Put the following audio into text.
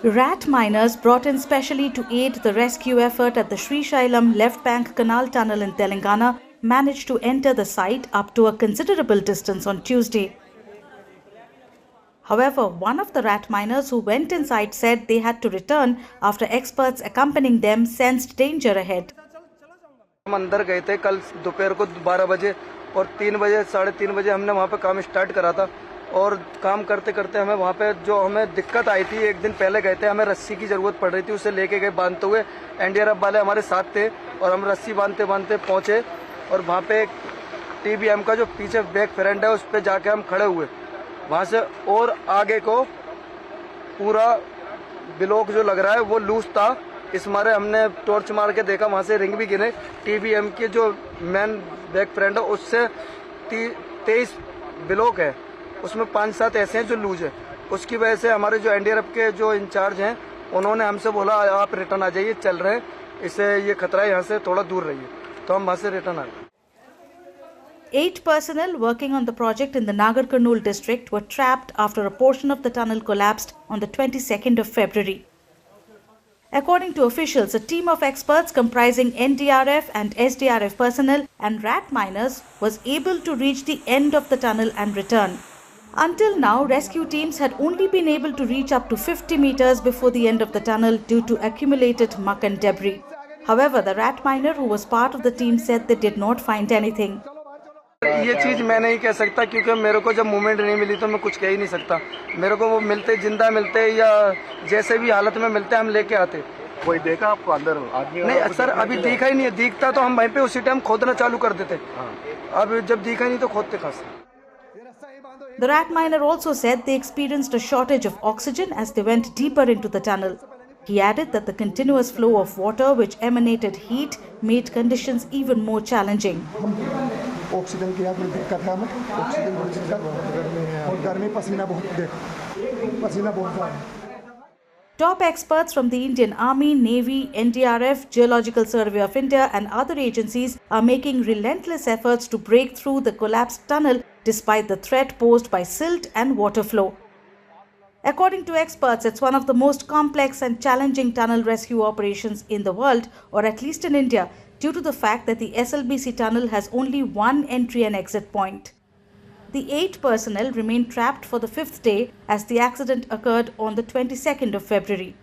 Rat miners brought in specially to aid the rescue effort at the Srisailam left bank canal tunnel in Telangana managed to enter the site up to a considerable distance on Tuesday. However, one of the rat miners who went inside said they had to return after experts accompanying them sensed danger ahead. हम अंदर गए थे कल दोपहर को 12 बजे और 3 बजे 3:30 बजे हमने वहाँ पे काम स्टार्ट करा था और काम करते करते हमें वहाँ पे जो हमें दिक्कत आई थी, एक दिन पहले गए थे, हमें रस्सी की जरूरत पड़ रही थी, उसे लेके गए बांधते हुए। एनडीआरएफ वाले हमारे साथ थे और हम रस्सी बांधते बांधते पहुंचे और वहाँ पे टीबीएम का जो पीछे बैक फ्रंट है उस पर जाके हम खड़े हुए। वहाँ से और आगे को पूरा ब्लॉक जो लग रहा है वो लूज था, इस मारे हमने टॉर्च मार के देखा, वहाँ से रिंग भी गिरे। टीबीएम के जो मेन बैक फ्रंट है उससे 23 ब्लॉक है, उसमें 5-7 ऐसे हैं जो लूज है। उसकी वजह से हमारे जो एनडीआरएफ के जो इंचार्ज हैं उन्होंने हमसे बोला आप रिटर्न आ जाइए, चल रहे हैं, इससे ये खतरा है, यहाँ से थोड़ा दूर रहिए, तो हम वहाँ से रिटर्न आ गए। 8 personnel working on the project in the Nagar Kurnool district were trapped after a portion of the tunnel collapsed on the 22nd of February. According to officials, a team of experts comprising NDRF and SDRF personnel and rat miners was able to reach the end of the tunnel and return. Until now, rescue teams had only been able to reach up to 50 meters before the end of the tunnel due to accumulated muck and debris. However, the rat miner who was part of the team said they did not find anything. ये चीज मैं नहीं कह सकता क्योंकि मेरे को जब मूवमेंट नहीं मिली तो मैं कुछ कह ही नहीं सकता। मेरे को वो मिलते जिंदा मिलते या जैसे भी हालत में मिलते हम लेके आते। कोई देखा आपको अंदर आदमी? नहीं सर, अभी दिखा ही नहीं है, दिखता तो हम वहीं पे उसी टाइम खोदना चालू कर देते। अब जब दिखा ही नहीं तो खोदते कहाँ से। The rat miner also said they experienced a shortage of oxygen as they went deeper into the tunnel. He added that the continuous flow of water which emanated heat made conditions even more challenging. Oxygen की यहाँ दिक्कत है, हमें oxygen की दिक्कत और गर्मी, पसीना बहुत है। Top experts from the Indian Army, Navy, NDRF, Geological Survey of India and other agencies are making relentless efforts to break through the collapsed tunnel despite the threat posed by silt and water flow. According to experts, it's one of the most complex and challenging tunnel rescue operations in the world, or at least in India, due to the fact that the SLBC tunnel has only one entry and exit point. The 8 personnel remained trapped for the 5th day as the accident occurred on the 22nd of February.